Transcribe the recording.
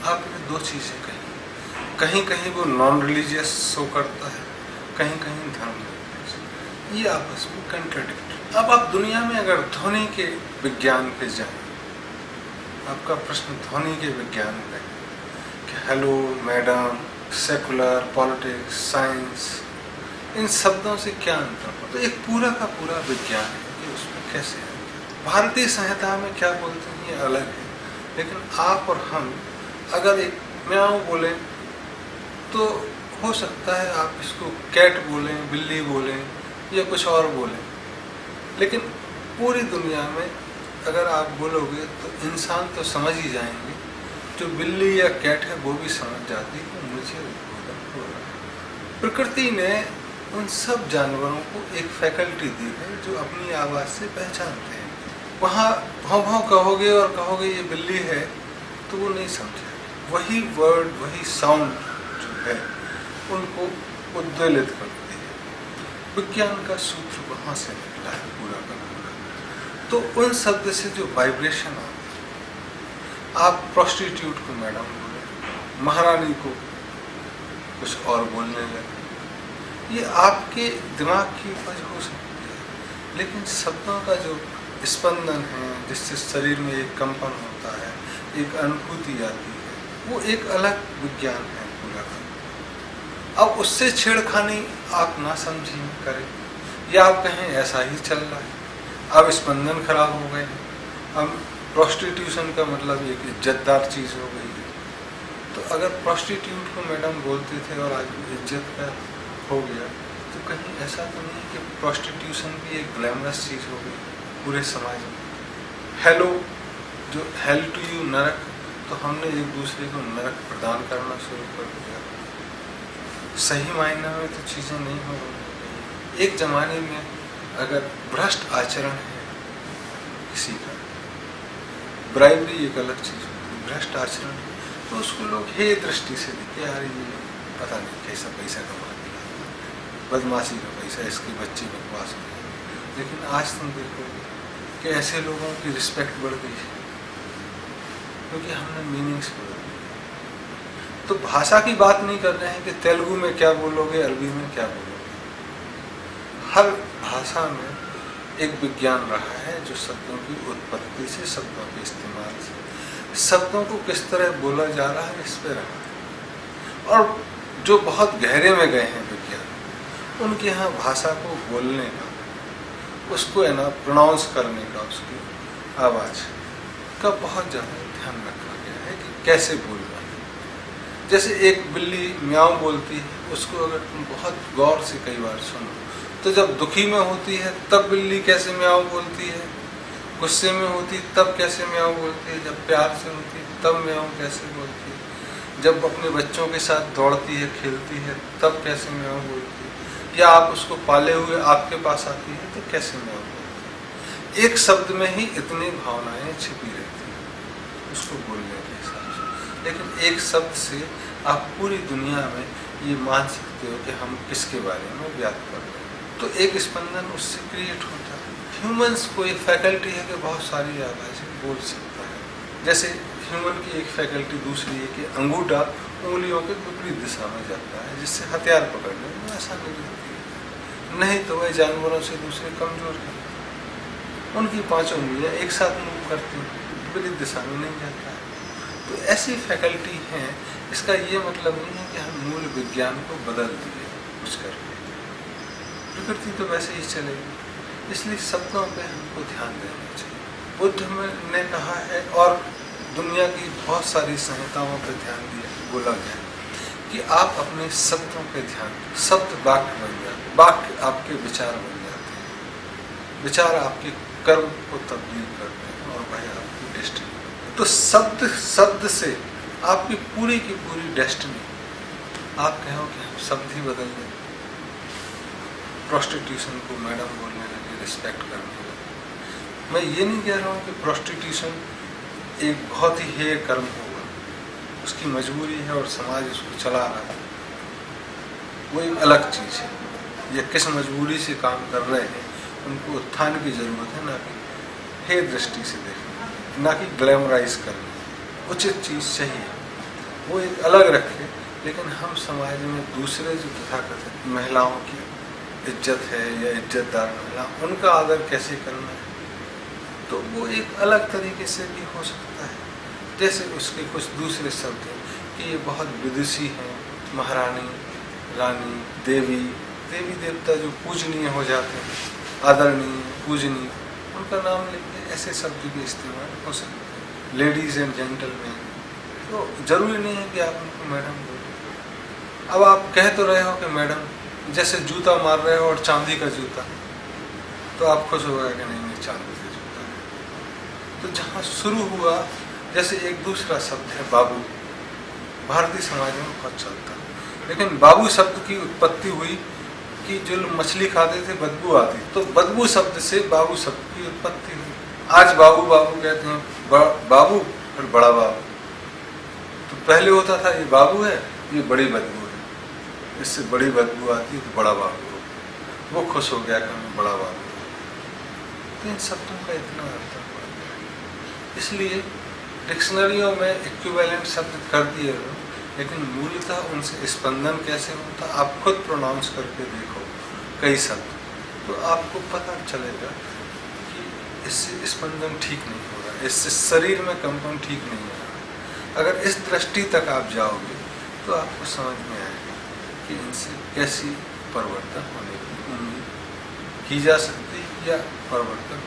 आपने दो चीज़ें कही, कहीं कहीं वो नॉन रिलीजियस शो करता है, कहीं कहीं धर्म, ये आपस में कंट्राडिक्ट। अब आप दुनिया में अगर ध्वनि के विज्ञान पे जाएं, आपका प्रश्न ध्वनि के विज्ञान पे कि hello madam, secular, politics, science, इन शब्दों से क्या अंतर होता है? तो एक पूरा का पूरा विज्ञान है कि उसमें कैसे है। भारतीय संहिता में क्या बोलते हैं ये अलग है, लेकिन आप और हम अगर एक म्याऊं बोलें तो हो सकता है आप इसको कैट बोलें, बिल्ली बोलें या कुछ और बोलें, लेकिन पूरी दुनिया में अगर आप बोलोगे तो इंसान तो समझ ही जाएंगे, जो बिल्ली या कैट है वो भी समझ जाती है मुझे उद्बोधन हो रहा है। प्रकृति ने उन सब जानवरों को एक फैकल्टी दी है जो अपनी आवाज़ से पहचानते हैं। वहाँ भौं भौं कहोगे और कहोगे ये बिल्ली है तो वो नहीं समझेगा। वही वर्ड, वही साउंड जो है उनको उद्वेलित करती है। विज्ञान का सूत्र वहाँ से निकला है पूरा का पूरा। तो उन शब्द से जो वाइब्रेशन आता है, आप प्रोस्टिट्यूट को मैडम बोले, महारानी को कुछ और बोलने लगे, ये आपके दिमाग की उपज हो सकती है, लेकिन शब्दों का जो स्पंदन है जिससे शरीर में एक कंपन होता है, एक अनुभूति आती है, वो एक अलग विज्ञान है पूरा का। अब उससे छेड़खानी आप ना समझिए करें, या आप कहें ऐसा ही चल रहा है, अब स्पंदन खराब हो गए हैं, अब प्रोस्टिट्यूशन का मतलब एक इज्जतदार चीज़ हो गई है। तो अगर प्रोस्टिट्यूट को मैडम बोलते थे और आज इज्जत का हो गया, तो कहीं ऐसा तो नहीं कि प्रोस्टिट्यूशन भी एक ग्लैमरस चीज़ हो गई पूरे समाज में। हेलो, जो हेल टू यू, नरक, तो हमने एक दूसरे को नरक प्रदान करना शुरू कर दिया। सही मायने में तो चीज़ें नहीं हो रही। एक ज़माने में अगर भ्रष्ट आचरण है किसी का, ब्राइबरी एक अलग चीज़ होती, भ्रष्ट आचरण, तो उसको लोग हे दृष्टि से देखते, यार ये पता नहीं कैसा पैसा कमा, बदमाशी का पैसा, इसके बच्चे बकवास हो गए। लेकिन आज तुम देखोगे कि ऐसे लोगों की रिस्पेक्ट बढ़ गई है, क्योंकि हमने मीनिंग्स बदल दिए। तो भाषा की बात नहीं कर रहे हैं कि तेलुगु में क्या बोलोगे, अरबी में क्या बोलोगे। हर भाषा में एक विज्ञान रहा है जो शब्दों की उत्पत्ति से, शब्दों के इस्तेमाल से, शब्दों को किस तरह बोला जा रहा है इस पर रहा है। और जो बहुत गहरे में गए हैं विज्ञान, उनके यहाँ भाषा को बोलने का, उसको है ना प्रोनाउंस करने का, उसकी आवाज़ का बहुत ज़्यादा ध्यान रखा गया है कि कैसे बोलना है। जैसे एक बिल्ली म्याऊं बोलती है, उसको अगर तुम बहुत गौर से कई बार सुनो, तो जब दुखी में होती है तब बिल्ली कैसे म्याऊं बोलती है, गुस्से में होती तब कैसे म्याऊं बोलती है, जब प्यार से होती तब म्याऊं कैसे बोलती है, जब अपने बच्चों के साथ दौड़ती है, खेलती है, तब कैसे म्याऊं बोलती है, या आप उसको पाले हुए आपके पास आती है तो कैसे म्याऊं बोलती है। एक शब्द में ही इतनी भावनाएं छिपी रहती हैं उसको बोलने के हिसाब से। लेकिन एक शब्द से आप पूरी दुनिया में ये मान सकते हो कि हम किसके बारे में व्याख्या कर रहे हैं, तो एक स्पंदन उससे क्रिएट होता है। ह्यूमंस को एक फैकल्टी है कि बहुत सारी आवाज़ें बोल सकता है। जैसे ह्यूमन की एक फैकल्टी दूसरी है कि अंगूठा उंगलियों के विपरीत दिशा में जाता है, जिससे हथियार पकड़ने में आसानी होती है। नहीं तो वह जानवरों से दूसरे कमजोर हैं, उनकी 5 उंगलियां एक साथ मूव करती हैं, विपरीत दिशा में नहीं जाता है। तो ऐसी फैकल्टी हैं। इसका ये मतलब नहीं है कि हम मूल विज्ञान को बदल दिए कुछ करके, प्रकृति तो वैसे ही चलेगी। इसलिए शब्दों पे हमको ध्यान देना चाहिए। बुद्ध ने कहा है, और दुनिया की बहुत सारी संहिताओं पर ध्यान दिया, बोला गया कि आप अपने शब्दों पे ध्यान, शब्द वाक्य बन जाते, वाक्य आपके विचार बन जाते हैं, विचार आपके कर्म को तब्दील करते हैं और वह आपकी डेस्टिनी। तो शब्द से आपकी पूरी की पूरी डेस्टिनी, आप कहो कि हम शब्द ही बदल दें। प्रोस्टिट्यूशन को मैडम बोलने लगे, रिस्पेक्ट करने लगे। मैं ये नहीं कह रहा हूँ कि प्रोस्टिट्यूशन एक बहुत ही हेय कर्म होगा, उसकी मजबूरी है और समाज उसको चला रहा है, वो एक अलग चीज़ है। ये किस मजबूरी से काम कर रहे हैं, उनको उत्थान की जरूरत है, ना कि हेय दृष्टि से देखना, ना कि ग्लैमराइज करना। उचित चीज़ चाहिए, वो एक अलग रखे, लेकिन हम समाज में दूसरे जो तथाकथित महिलाओं की इज्जत है या इज्जतदार महिला, उनका आदर कैसे करना है, तो वो एक अलग तरीके से भी हो सकता है। जैसे उसके कुछ दूसरे शब्द हैं कि ये बहुत विदुषी हैं, महारानी, रानी, देवी, देवी देवता जो पूजनीय हो जाते हैं, आदरणीय, पूजनीय, उनका नाम लेके ऐसे शब्द भी इस्तेमाल हो सकते हैं। लेडीज़ एंड जेंटलमैन, तो जरूरी नहीं है कि आप उनको मैडम बोलो। अब आप कह तो रहे हो कि मैडम, जैसे जूता मार रहे हो और चांदी का जूता, तो आप खुश हो गए कि नहीं चांदी का जूता है। तो जहाँ शुरू हुआ, जैसे एक दूसरा शब्द है बाबू, भारतीय समाज में बहुत चलता है, लेकिन बाबू शब्द की उत्पत्ति हुई कि जो लोग मछली खाते थे बदबू आती, तो बदबू शब्द से बाबू शब्द की उत्पत्ति हुई। आज बाबू बाबू कहते हैं, बाबू और बड़ा बाबू। तो पहले होता था ये बाबू है, ये बड़ी बदबू है, इससे बड़ी बदबू आती है तो बड़ा बाबू हो, वो खुश हो गया कि हमें बड़ा बाबू। तो इन शब्दों का इतना अर्थ पड़ गया, इसलिए डिक्शनरियों में इक्विवेलेंट शब्द कर दिए हो, लेकिन मूलतः उनसे स्पंदन कैसे होता, आप खुद प्रोनाउंस करके देखो कई शब्द, तो आपको पता चलेगा कि इससे स्पंदन ठीक नहीं हो रहा, इससे शरीर में कंपन ठीक नहीं हो रहा। अगर इस दृष्टि तक आप जाओगे तो आपको समझ में आएगा कि इनसे कैसी परिवर्तन होने की उम्मीद की जा सकती है या परिवर्तन